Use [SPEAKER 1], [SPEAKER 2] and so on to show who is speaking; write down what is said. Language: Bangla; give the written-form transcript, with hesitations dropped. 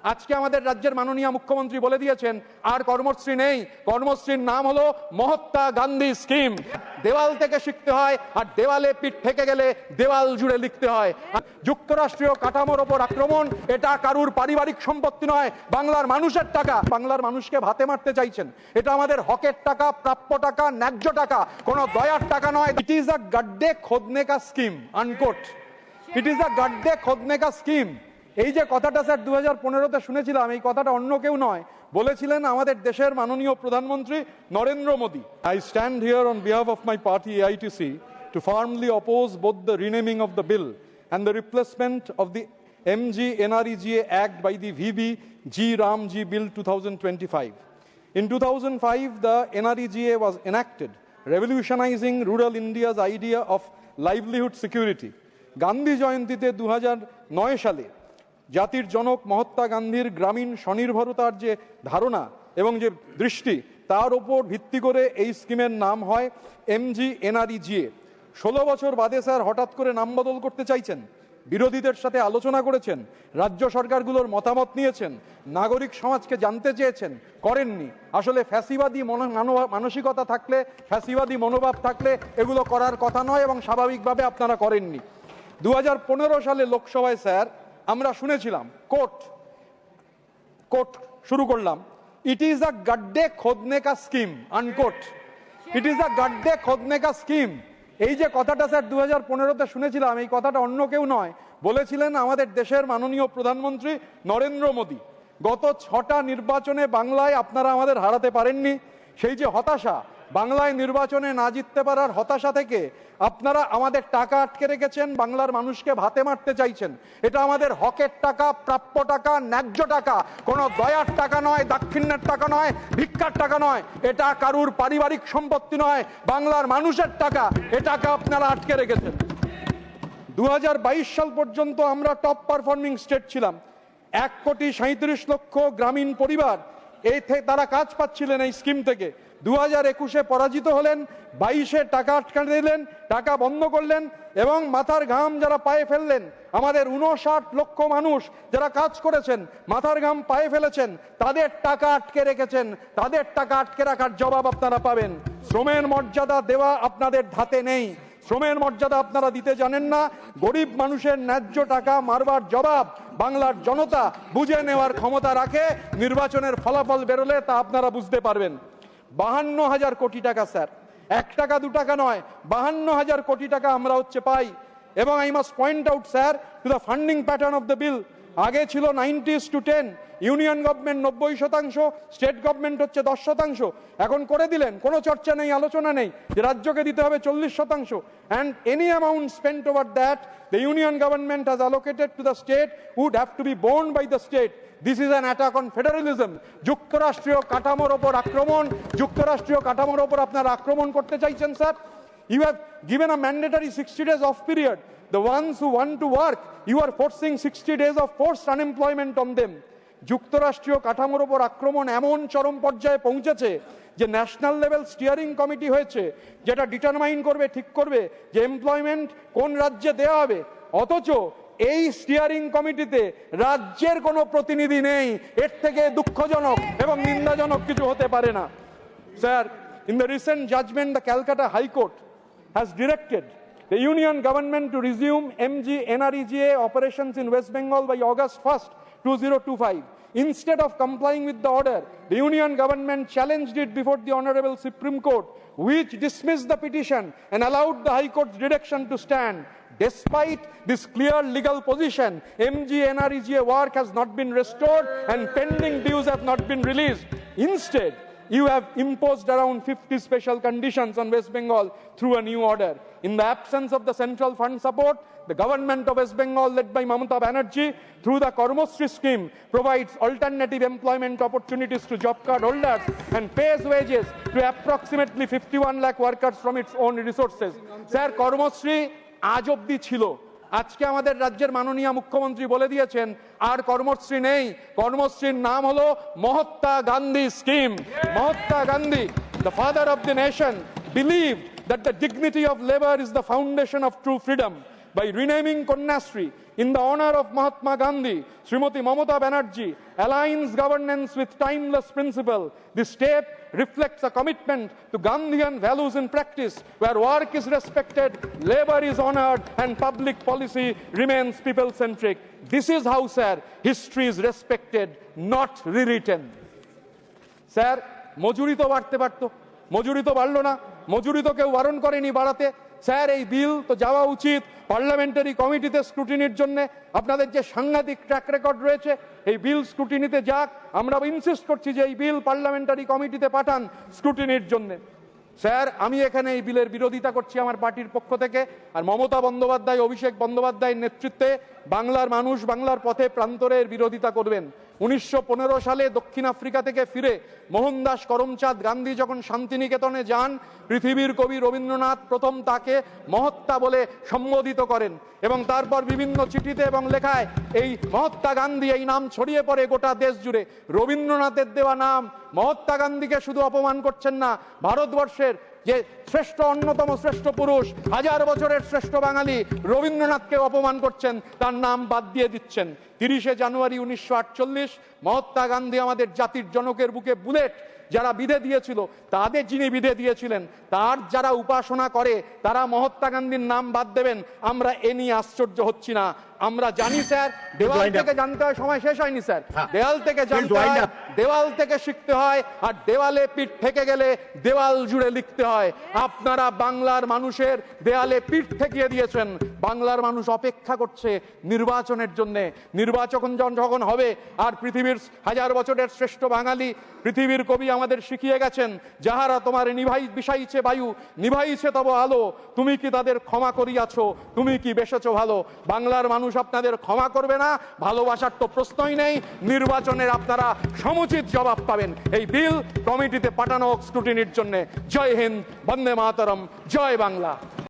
[SPEAKER 1] আজকে আমাদের রাজ্যের মাননীয় মুখ্যমন্ত্রী বলে দিয়েছেন আর কর্মশ্রী নেই, কর্মশ্রীর নাম হলো মহাত্মা গান্ধী স্কিম। দেওয়াল থেকে শিখতে হয়, আর দেওয়ালে পিঠ থেকে গেলে দেওয়াল জুড়ে লিখতে হয়। যুক্তরাষ্ট্রীয় কাঠামোর ওপর আক্রমণ এটা কারুর পারিবারিক সম্পত্তি নয়, বাংলার মানুষের টাকা। বাংলার মানুষকে ভাতে মারতে চাইছেন। এটা আমাদের হকের টাকা, প্রাপ্য টাকা, ন্যায্য টাকা, কোনো দয়ার টাকা নয়। ইট ইজ আ গাড্ডে খোদনে কা scheme, unquote. It is a গাড্ডে খোদনে কা স্কিম। এই যে কথাটা স্যার 2015-তে শুনেছিলাম, এই কথাটা অন্য কেউ নয়, বলেছিলেন আমাদের দেশের মাননীয় প্রধানমন্ত্রী Narendra Modi. I stand here on behalf of my party AITC to firmly oppose both the renaming of the bill and the replacement of the MG NREGA Act by the VB G Ramji Bill 2025. In 2005, the NREGA was enacted, revolutionizing rural India's idea of livelihood security. Gandhi জয়ন্তীতে 2009 সালে জাতির জনক মহাত্মা গান্ধীর গ্রামীণ স্বনির্ভরতার যে ধারণা এবং যে দৃষ্টি, তার উপর ভিত্তি করে এই স্কিমের নাম হয় MG NREGA। 16 বছর বাদে স্যার হঠাৎ করে নাম বদল করতে চাইছেন। বিরোধীদের সাথে আলোচনা করেছেন, রাজ্য সরকারগুলোর মতামত নিয়েছেন, নাগরিক সমাজকে জানতে চেয়েছেন, করেননি। আসলে ফ্যাসিবাদী মানসিকতা থাকলে, ফ্যাসিবাদী মনোভাব থাকলে এগুলো করার কথা নয়, এবং স্বাভাবিকভাবে আপনারা করেননি। 2015 সালে লোকসভায় স্যার আমরা শুনেছিলাম, কোট শুরু করলাম, ইট ইজ আ গাড্ডে খোদনে কা scheme, unquote. It is a গাড্ডে খোদনে কা স্কিম। এই যে কথাটা স্যার 2015-তে শুনেছিলাম, এই কথাটা অন্য কেউ নয়, বলেছিলেন আমাদের দেশের মাননীয় প্রধানমন্ত্রী নরেন্দ্র মোদী। গত 6টা নির্বাচনে বাংলায় আপনারা আমাদের হারাতে পারেননি। সেই যে হতাশা, বাংলায় নির্বাচনে না জিততে পারার হতাশা থেকে আপনারা আমাদের টাকা আটকে রেখেছেন, বাংলার মানুষকে ভাতে মারতে চাইছেন। এটা আমাদের হকের টাকা, প্রাপ্য টাকা, ন্যায্য টাকা, কোনো দয়ার টাকা নয়, দাক্ষিণ্যের টাকা নয়, ভিক্ষার টাকা নয়। এটা কারুর পারিবারিক সম্পত্তি নয়, বাংলার মানুষের টাকা। এটাকে আপনারা আটকে রেখেছেন। 2022 সাল পর্যন্ত আমরা টপ পারফর্মিং স্টেট ছিলাম। 1,37,00,000 গ্রামীণ পরিবার তারা কাজ পাচ্ছিলেন এই স্কিম থেকে। 2021-এ পরাজিত হলেন, 22-এ টাকা আটকে দিলেন, টাকা বন্ধ করলেন, এবং মাথার ঘাম যারা পায়ে ফেললেন, আমাদের 59 লক্ষ মানুষ যারা কাজ করেছেন, মাথার ঘাম পায়ে ফেলেছেন, তাদের টাকা আটকে রেখেছেন। তাদের টাকা আটকে রাখার জবাব আপনারা পাবেন। শ্রমের মর্যাদা দেওয়া আপনাদের ধাতে নেই। শ্রমের মর্যাদা আপনারা দিতে জানেন না। গরিব মানুষের ন্যায্য টাকা মারবার জবাব বাংলার জনতা বুঝে নেওয়ার ক্ষমতা রাখে। নির্বাচনের ফলাফল বেরোলে তা আপনারা বুঝতে পারবেন। 52,000 কোটি টাকা স্যার, 1 টাকা 2 টাকা নয়, 52,000 কোটি টাকা আমরা পাই। এবং I must point out sir to the funding pattern of the বিল। আগে ছিল 90:10, ইউনিয়ন গভর্নমেন্ট 90%, স্টেট গভর্নমেন্ট 10%। এখন করে দিলেন, কোনো চর্চা নেই, আলোচনা নেই, যে রাজ্যকে দিতে হবে 40%। And any amount spent over that the union government has allocated to the state would have to be borne by the state. This is an attack on federalism. যুক্তরাষ্ট্রীয় কাঠামোর ওপর আক্রমণ। যুক্তরাষ্ট্রীয় কাঠামোর ওপর আপনারা আক্রমণ করতে চাইছেন sir. You have given a mandatory 60 days off period. The ones who want to work, you are forcing 60 days of forced unemployment on them. যুক্তরাষ্ট্রীয় কাঠামোর ওপর আক্রমণ এমন চরম পর্যায়ে পৌঁছেছে যে ন্যাশনাল লেভেল স্টিয়ারিং কমিটি হয়েছে, যেটা ডিটারমাইন করবে, ঠিক করবে যে এমপ্লয়মেন্ট কোন রাজ্যে দেওয়া হবে। অথচ এই স্টিয়ারিং কমিটিতে রাজ্যের কোনো প্রতিনিধি নেই। এর থেকে দুঃখজনক এবং নিন্দাজনক কিছু হতে পারে না। Sir, in the recent judgment, the Calcutta High Court has directed the union government to resume MG NREGA operations in West Bengal by August 1st, 2025. Instead of complying with the order, the union government challenged it before the Honorable Supreme Court, which dismissed the petition and allowed the High Court's direction to stand. Despite this clear legal position, MG NREGA work has not been restored and pending dues have not been released. Instead, you have imposed around 50 special conditions on West Bengal through a new order. In the absence of the central fund support, the government of West Bengal, led by Mamata Banerjee, through the Karmosri scheme, provides alternative employment opportunities to job card holders and pays wages to approximately 51 lakh workers from its own resources. Sir, Karmosri আজ অব্দি ছিল। আজকে আমাদের রাজ্যের মাননীয় মুখ্যমন্ত্রী বলে দিয়েছেন আর কর্মশ্রী নেই, কর্মশ্রীর নাম হলো Mahatma Gandhi scheme. Mahatma Gandhi, the father of the nation, believed that the dignity of labor is the foundation of true freedom. by renaming Kanyashree in the honor of Mahatma Gandhi, Srimati Mamata Banerjee aligns governance with timeless principle. This step reflects a commitment to Gandhian values in practice, where work is respected, labor is honored, and public policy remains people-centric. This is how, sir, history is respected, not rewritten. Sir, মজুরি তো বাড়তে পারতো, মজুরি তো বাড়লো না, মজুরি তো কেউ বারণ করেনি বাড়াতে। স্যার, এই বিল তো যাওয়া উচিত পার্লামেন্টারি কমিটিতে স্ক্রুটিনির জন্য। আপনাদের যে সাংঘাতিক ট্র্যাক রেকর্ড রয়েছে, এই বিল স্ক্রুটিনিতে যাক। আমরা ইনসিস্ট করছি যে এই বিল পার্লামেন্টারি কমিটিতে পাঠান স্ক্রুটিনির জন্য। স্যার, আমি এখানে এই বিলের বিরোধিতা করছি আমার পার্টির পক্ষ থেকে। আর মমতা বন্দ্যোপাধ্যায়, অভিষেক বন্দ্যোপাধ্যায়ের নেতৃত্বে বাংলার মানুষ বাংলার পথে প্রান্তরের বিরোধিতা করবেন। 1915 সালে দক্ষিণ আফ্রিকা থেকে ফিরে মোহনদাস করমচাঁদ গান্ধী যখন শান্তিনিকেতনে যান, পৃথিবীর কবি রবীন্দ্রনাথ প্রথম তাকে মহাত্মা বলে সম্বোধিত করেন এবং তারপর বিভিন্ন চিঠিতে এবং লেখায় এই মহাত্মা গান্ধী এই নাম ছড়িয়ে পড়ে গোটা দেশ জুড়ে। রবীন্দ্রনাথের দেওয়া নাম মহাত্মা গান্ধীকে শুধু অপমান করছেন না, ভারতবর্ষের যে শ্রেষ্ঠ, অন্যতম শ্রেষ্ঠ পুরুষ, 1000 বছরের শ্রেষ্ঠ বাঙালি রবীন্দ্রনাথকে অপমান করছেন, তার নাম বাদ দিয়ে দিচ্ছেন। 30শে জানুয়ারি 1948 মহাত্মা গান্ধী আমাদের জাতির জনকের বুকে বুলেট যারা বিধে দিয়েছিল, তাদের যিনি বিধে দিয়েছিলেন, তার যারা উপাসনা করে তারা মহাত্মা গান্ধীর নাম বাদ দেবেন, আমরা এ নিয়ে আশ্চর্য হচ্ছি না। আমরা জানি স্যার, দেওয়াল থেকে জানতে হয়, সময় শেষ হয়নি স্যার, দেওয়াল থেকে জানতে হয়, দেওয়াল থেকে শিখতে হয়, আর দেওয়ালে পিঠ থেকে গেলে দেওয়াল জুড়ে লিখতে হয়। আপনারা বাংলার মানুষের দেওয়ালে পিঠ ঠেকিয়ে দিয়েছেন। বাংলার মানুষ অপেক্ষা করছে নির্বাচনের জন্য। নির্বাচন যখন হবে, আর পৃথিবীর 1000 বছরের শ্রেষ্ঠ বাঙালি, পৃথিবীর কবি আমাদের শিখিয়ে গেছেন, যাহারা তোমার বিষাইছে বায়ু, নিভাইছে তব আলো, তুমি কি তাদের ক্ষমা করিয়াছ, তুমি কি বেসেছ ভালো। বাংলার মানুষ আপনাদের ক্ষমা করবে না, ভালোবাসার তো প্রশ্নই নেই। নির্বাচনের আপনারা সমুচিত জবাব পাবেন। এই বিল কমিটিতে পাঠানো হোক স্ক্রুটিনির জন্য। জয় হিন্দ, বন্দে মাতরম, জয় বাংলা।